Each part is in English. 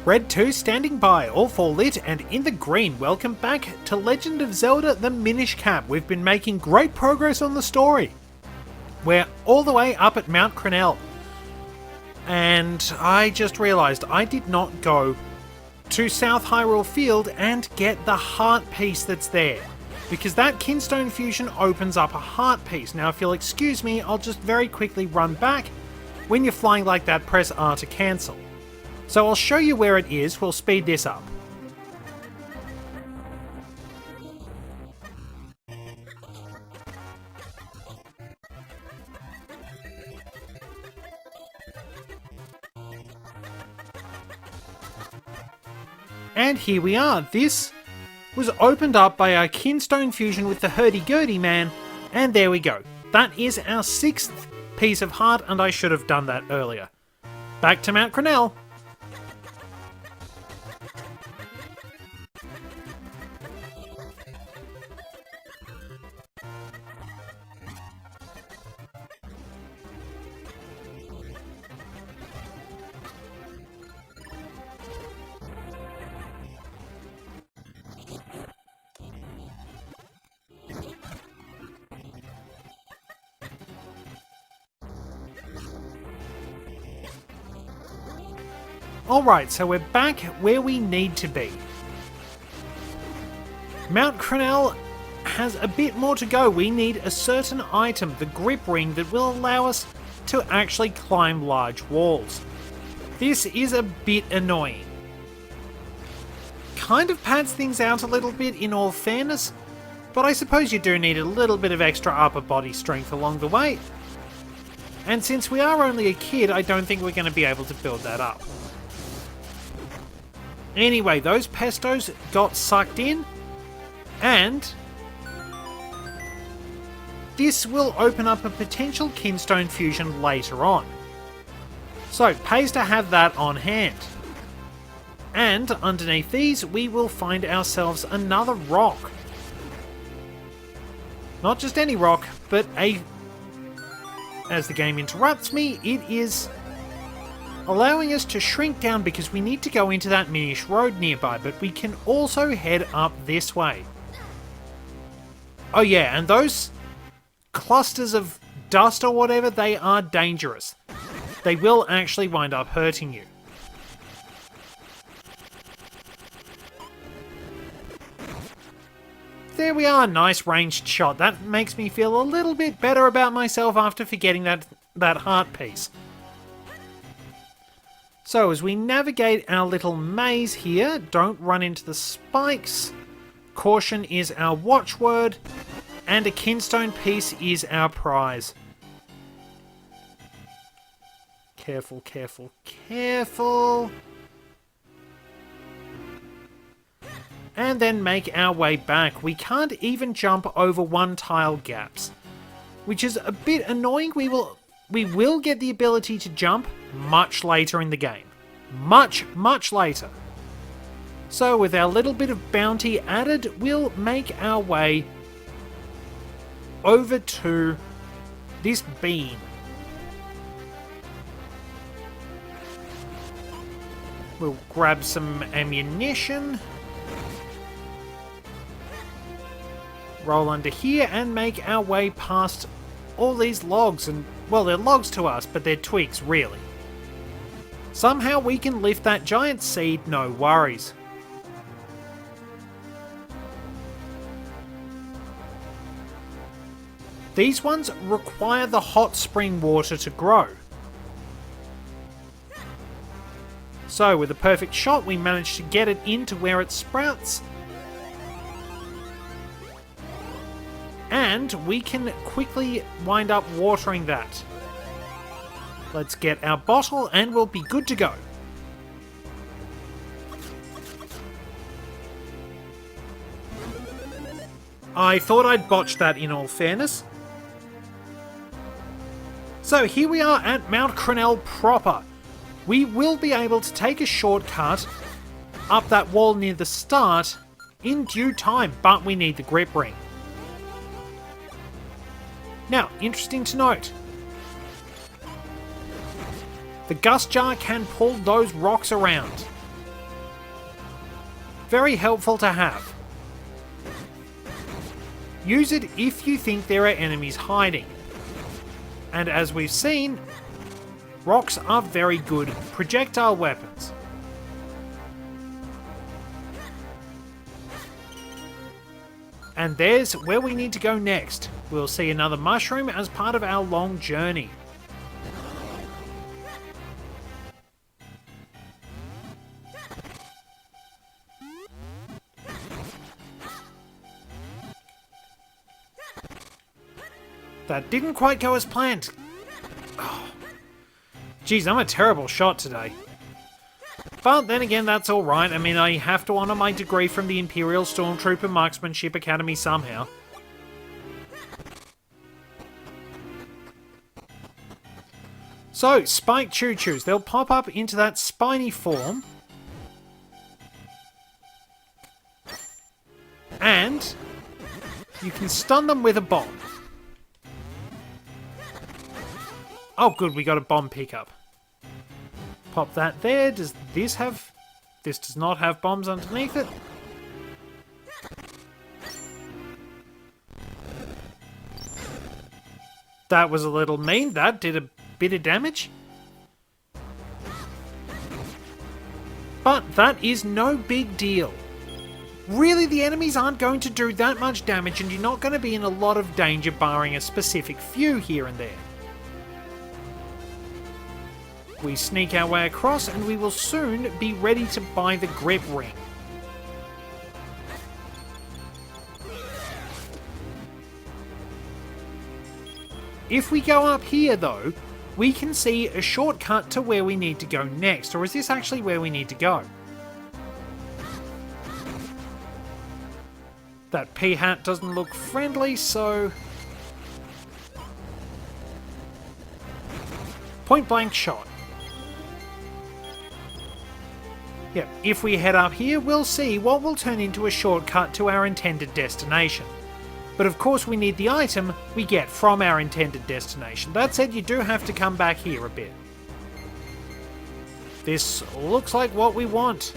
Red 2 standing by, all 4 lit and in the green. Welcome back to Legend of Zelda the Minish Cap. We've been making great progress on the story. We're all the way up at Mt Crenel. And I just realised I did not go to South Hyrule Field and get the heart piece that's there. Because that Kinstone Fusion opens up a heart piece. Now if you'll excuse me, I'll just very quickly run back. When you're flying like that, press R to cancel. So I'll show you where it is, we'll speed this up. And here we are. This was opened up by our Kinstone Fusion with the hurdy-gurdy man, and there we go. That is our 6th piece of heart, and I should have done that earlier. Back to Mt Crenel. Alright, so we're back where we need to be. Mt Crenel has a bit more to go. We need a certain item, the grip ring, that will allow us to actually climb large walls. This is a bit annoying. Kind of pads things out a little bit in all fairness, but I suppose you do need a little bit of extra upper body strength along the way. And since we are only a kid, I don't think we're going to be able to build that up. Anyway, those pestos got sucked in, and this will open up a potential Kinstone Fusion later on. So, pays to have that on hand. And underneath these, we will find ourselves another rock. Not just any rock, but a... As the game interrupts me, it is allowing us to shrink down because we need to go into that Minish Road nearby, but we can also head up this way. Oh yeah, and those clusters of dust or whatever, they are dangerous. They will actually wind up hurting you. There we are, nice ranged shot. That makes me feel a little bit better about myself after forgetting that heart piece. So as we navigate our little maze here, don't run into the spikes. Caution is our watchword, and a Kinstone piece is our prize. Careful, careful, careful. And then make our way back. We can't even jump over one tile gaps, which is a bit annoying. We will get the ability to jump much later in the game. Much, much later. So with our little bit of bounty added, we'll make our way over to this beam. We'll grab some ammunition. Roll under here and make our way past all these logs, and well, they're logs to us, but they're twigs really. Somehow we can lift that giant seed, no worries. These ones require the hot spring water to grow. So with a perfect shot, we managed to get it into where it sprouts. And we can quickly wind up watering that. Let's get our bottle and we'll be good to go. I thought I'd botched that in all fairness. So here we are at Mt Crenel proper. We will be able to take a shortcut up that wall near the start in due time, but we need the grip ring. Now, interesting to note, the gust jar can pull those rocks around. Very helpful to have. Use it if you think there are enemies hiding. And as we've seen, rocks are very good projectile weapons. And there's where we need to go next. We'll see another mushroom as part of our long journey. That didn't quite go as planned. Oh. Geez, I'm a terrible shot today. But then again, that's alright. I mean, I have to honour my degree from the Imperial Stormtrooper Marksmanship Academy somehow. So, spiked ChuChus. They'll pop up into that spiny form. And you can stun them with a bomb. Oh good, we got a bomb pickup. Pop that there. Does this have... This does not have bombs underneath it. That was a little mean. That did a bit of damage. But that is no big deal. Really, the enemies aren't going to do that much damage and you're not going to be in a lot of danger barring a specific few here and there. We sneak our way across and we will soon be ready to buy the grip ring. If we go up here though, we can see a shortcut to where we need to go next. Or is this actually where we need to go? That pea-hat doesn't look friendly, so... Point blank shot. Yep, if we head up here, we'll see what will turn into a shortcut to our intended destination. But of course we need the item we get from our intended destination. That said, you do have to come back here a bit. This looks like what we want.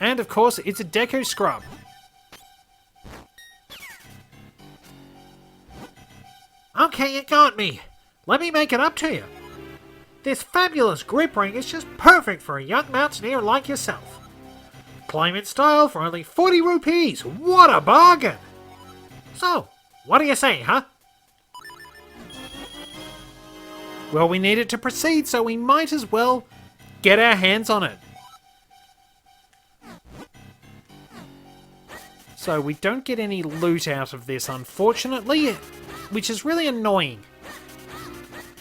And of course, it's a Deku Scrub. Okay, you got me. Let me make it up to you. This fabulous grip ring is just perfect for a young mountaineer like yourself. Claim in style for only 40 rupees. What a bargain! So, what do you say, huh? Well, we need it to proceed, so we might as well get our hands on it. So we don't get any loot out of this, unfortunately, which is really annoying.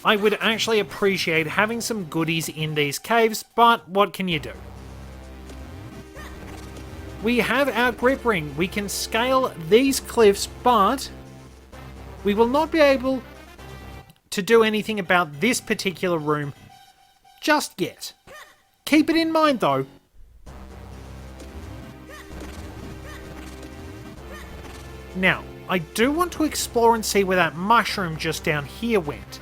I would actually appreciate having some goodies in these caves, but what can you do? We have our grip ring. We can scale these cliffs, but we will not be able to do anything about this particular room just yet. Keep it in mind, though. Now, I do want to explore and see where that mushroom just down here went.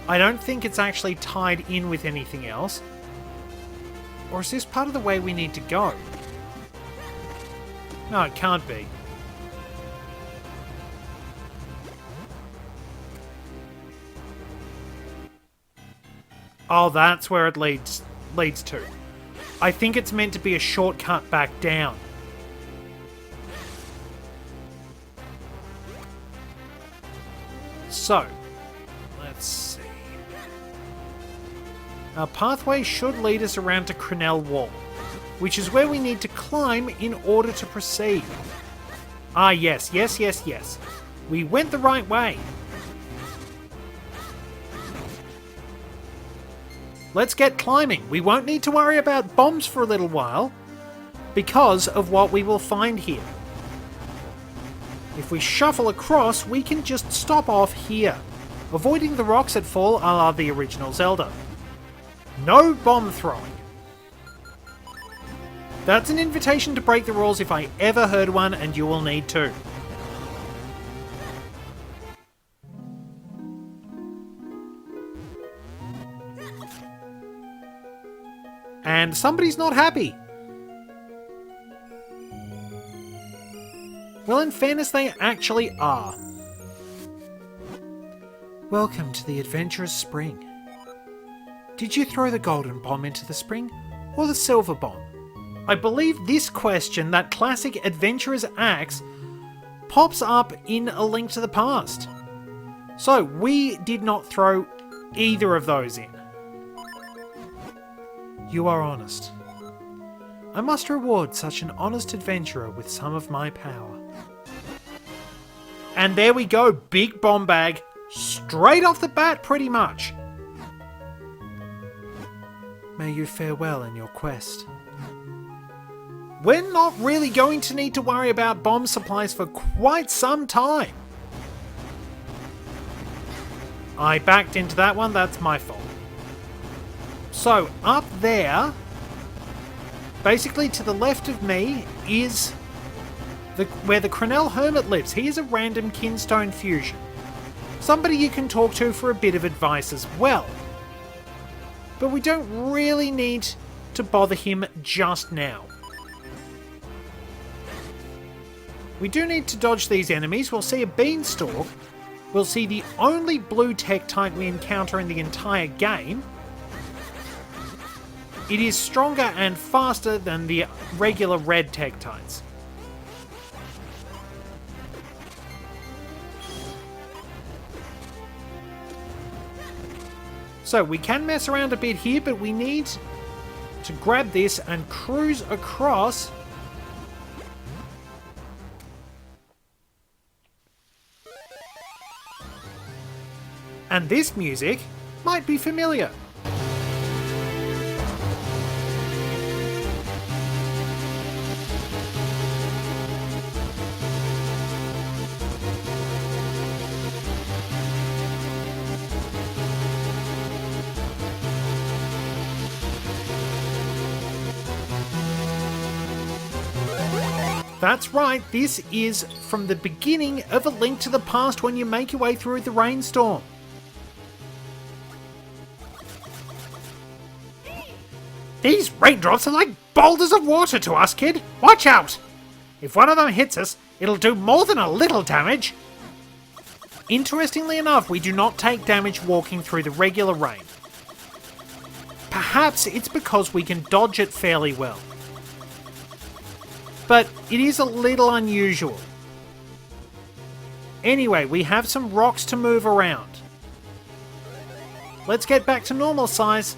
I don't think it's actually tied in with anything else. Or is this part of the way we need to go? No, it can't be. Oh, that's where it leads to. I think it's meant to be a shortcut back down. So, let's see. Our pathway should lead us around to Cornell Wall, which is where we need to climb in order to proceed. Ah, yes. We went the right way. Let's get climbing. We won't need to worry about bombs for a little while because of what we will find here. If we shuffle across, we can just stop off here, avoiding the rocks that fall a la the original Zelda. No bomb throwing. That's an invitation to break the rules if I ever heard one, and you will need to. And somebody's not happy. Well, in fairness, they actually are. Welcome to the Adventurer's Spring. Did you throw the golden bomb into the spring, or the silver bomb? I believe this question, that classic Adventurer's Axe, pops up in A Link to the Past. So, we did not throw either of those in. You are honest. I must reward such an honest adventurer with some of my power. And there we go, big bomb bag, straight off the bat pretty much. May you fare well in your quest. We're not really going to need to worry about bomb supplies for quite some time. I backed into that one, that's my fault. So, up there, basically to the left of me, is where the Cornell Hermit lives. He is a random kinstone fusion. Somebody you can talk to for a bit of advice as well. But we don't really need to bother him just now. We do need to dodge these enemies. We'll see a beanstalk. We'll see the only blue Tektite we encounter in the entire game. It is stronger and faster than the regular red Tektites. So we can mess around a bit here, but we need to grab this and cruise across. And this music might be familiar. That's right, this is from the beginning of A Link to the Past when you make your way through the rainstorm. These raindrops are like boulders of water to us, kid. Watch out! If one of them hits us, it'll do more than a little damage. Interestingly enough, we do not take damage walking through the regular rain. Perhaps it's because we can dodge it fairly well. But it is a little unusual. Anyway, we have some rocks to move around. Let's get back to normal size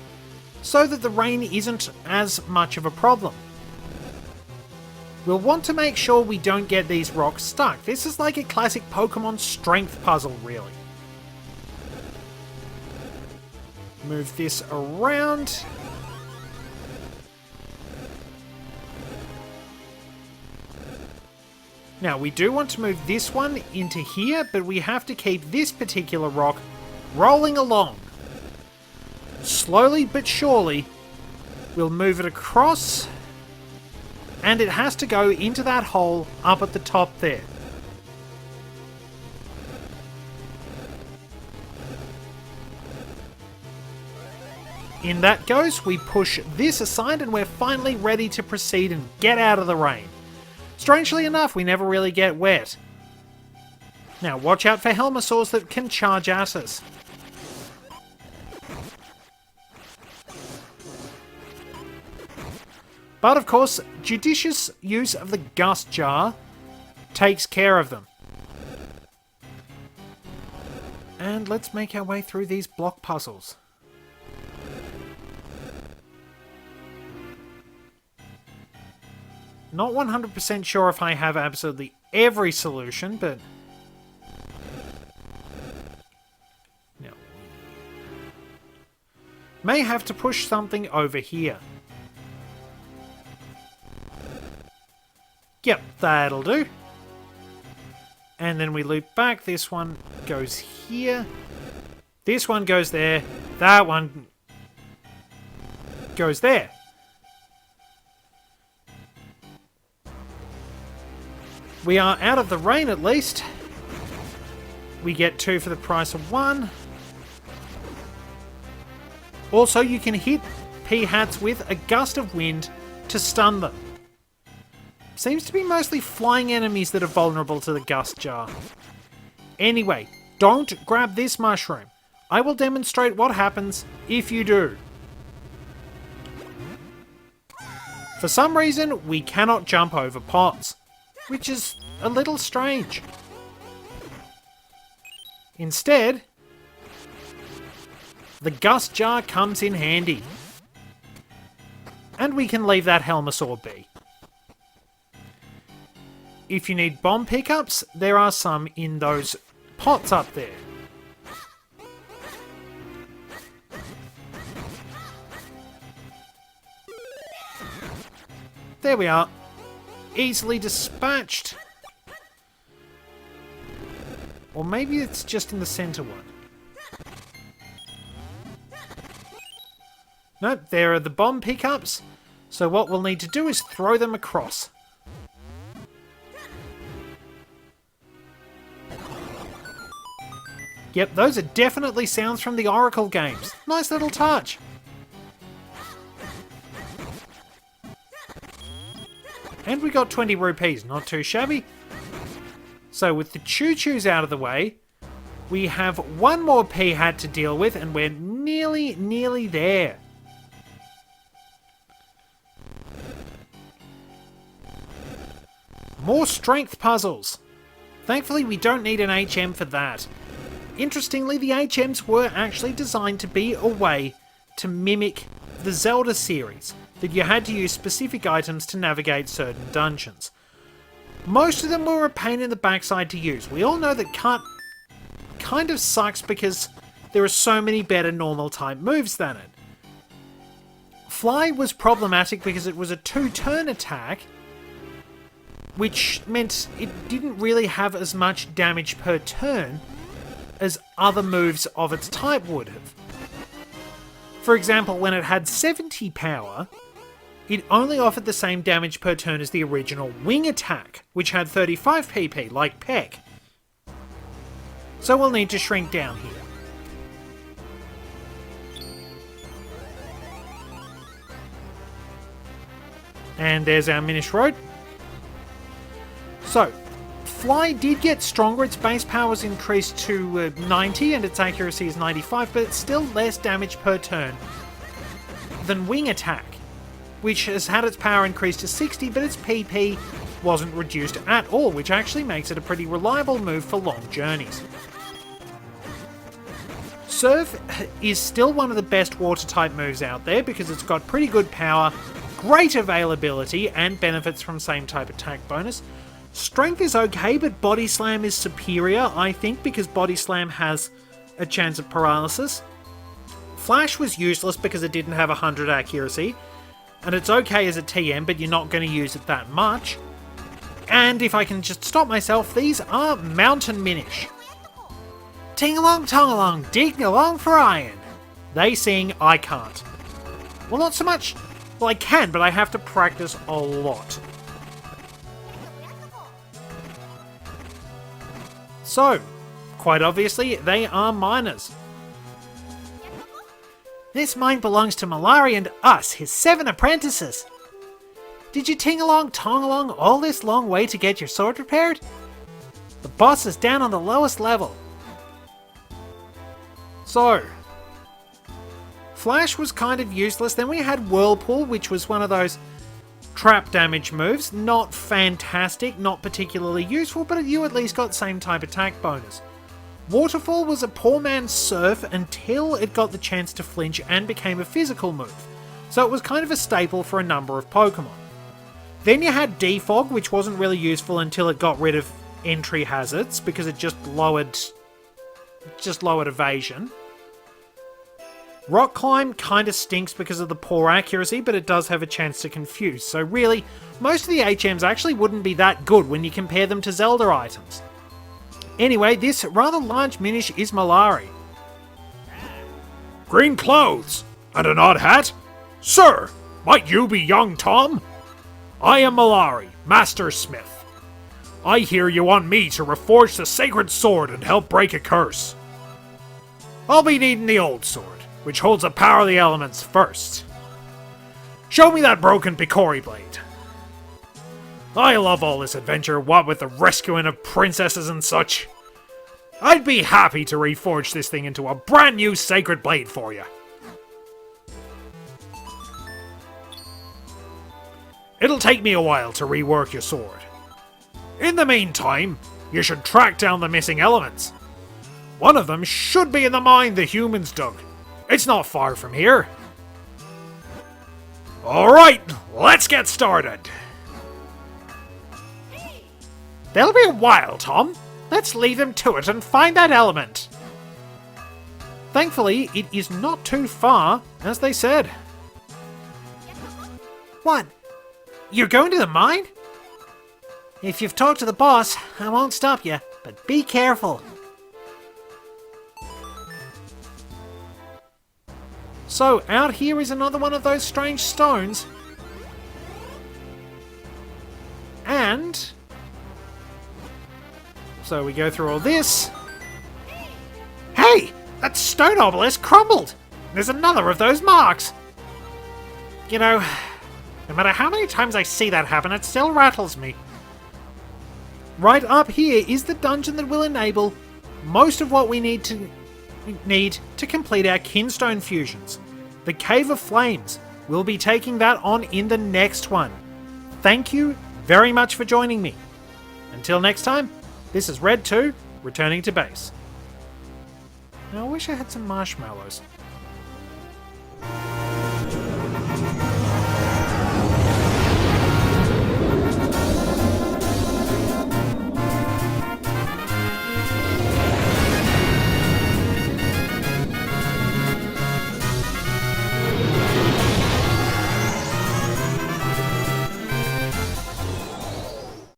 so that the rain isn't as much of a problem. We'll want to make sure we don't get these rocks stuck. This is like a classic Pokemon strength puzzle, really. Move this around. Now, we do want to move this one into here, but we have to keep this particular rock rolling along. Slowly but surely, we'll move it across, and it has to go into that hole up at the top there. In that goes, we push this aside, and we're finally ready to proceed and get out of the rain. Strangely enough, we never really get wet. Now, watch out for Helmasaurs that can charge at us. But of course, judicious use of the Gust Jar takes care of them. And let's make our way through these block puzzles. Not 100% sure if I have absolutely every solution, but... no. May have to push something over here. Yep, that'll do. And then we loop back. This one goes here. This one goes there. That one goes there. We are out of the rain at least. We get 2 for the price of 1. Also, you can hit P-hats with a gust of wind to stun them. Seems to be mostly flying enemies that are vulnerable to the gust jar. Anyway, don't grab this mushroom. I will demonstrate what happens if you do. For some reason, we cannot jump over pots, which is a little strange. Instead, the gust jar comes in handy. And we can leave that Helmasaur be. If you need bomb pickups, there are some in those pots up there. There we are. Easily dispatched. Or maybe it's just in the center one. Nope, there are the bomb pickups. So what we'll need to do is throw them across. Yep, those are definitely sounds from the Oracle games. Nice little touch. And we got 20 rupees, not too shabby. So with the ChuChus out of the way, we have one more P-hat to deal with and we're nearly there. More strength puzzles. Thankfully we don't need an HM for that. Interestingly, the HMs were actually designed to be a way to mimic the Zelda series, that you had to use specific items to navigate certain dungeons. Most of them were a pain in the backside to use. We all know that cut kind of sucks because there are so many better normal type moves than it. Fly was problematic because it was a 2-turn attack, which meant it didn't really have as much damage per turn as other moves of its type would have. For example, when it had 70 power, it only offered the same damage per turn as the original wing attack, which had 35 PP, like Peck. So we'll need to shrink down here. And there's our Minish Road. So, Fly did get stronger. Its base power was increased to 90 and its accuracy is 95, but it's still less damage per turn than Wing Attack, which has had its power increased to 60, but its PP wasn't reduced at all, which actually makes it a pretty reliable move for long journeys. Surf is still one of the best water-type moves out there because it's got pretty good power, great availability, and benefits from same type attack bonus. Strength is okay, but Body Slam is superior, I think, because Body Slam has a chance of paralysis. Flash was useless because it didn't have 100 accuracy, and it's okay as a TM, but you're not going to use it that much. And if I can just stop myself, these are Mountain Minish. Ting-along, tong-along, dig-along for iron. They sing, I can't. Well, not so much. Well, I can, but I have to practice a lot. So, quite obviously, they are miners. This mine belongs to Melari and us, his 7 apprentices. Did you ting-along, tong-along all this long way to get your sword repaired? The boss is down on the lowest level. So, Flash was kind of useless. Then we had Whirlpool, which was one of those trap damage moves. Not fantastic, not particularly useful, but you at least got same type attack bonus. Waterfall was a poor man's Surf until it got the chance to flinch and became a physical move, so it was kind of a staple for a number of Pokemon. Then you had Defog, which wasn't really useful until it got rid of entry hazards, because it just lowered evasion. Rock Climb kind of stinks because of the poor accuracy, but it does have a chance to confuse, so really, most of the HMs actually wouldn't be that good when you compare them to Zelda items. Anyway, this rather large Minish is Melari. Green clothes and an odd hat? Sir, might you be young Tom? I am Melari, Master Smith. I hear you want me to reforge the sacred sword and help break a curse. I'll be needing the old sword, which holds the power of the elements first. Show me that broken Picori blade. I love all this adventure, what with the rescuing of princesses and such. I'd be happy to reforge this thing into a brand new sacred blade for you. It'll take me a while to rework your sword. In the meantime, you should track down the missing elements. One of them should be in the mine the humans dug. It's not far from here. Alright, let's get started. There'll be a while, Tom. Let's leave them to it and find that element. Thankfully, it is not too far, as they said. What? You're going to the mine? If you've talked to the boss, I won't stop you, but be careful. So, out here is another one of those strange stones. And... so we go through all this. Hey! That stone obelisk crumbled! There's another of those marks! You know, no matter how many times I see that happen, it still rattles me. Right up here is the dungeon that will enable most of what we need to complete our kinstone fusions. The Cave of Flames. We'll be taking that on in the next one. Thank you very much for joining me. Until next time, this is Red 2, returning to base. Now I wish I had some marshmallows.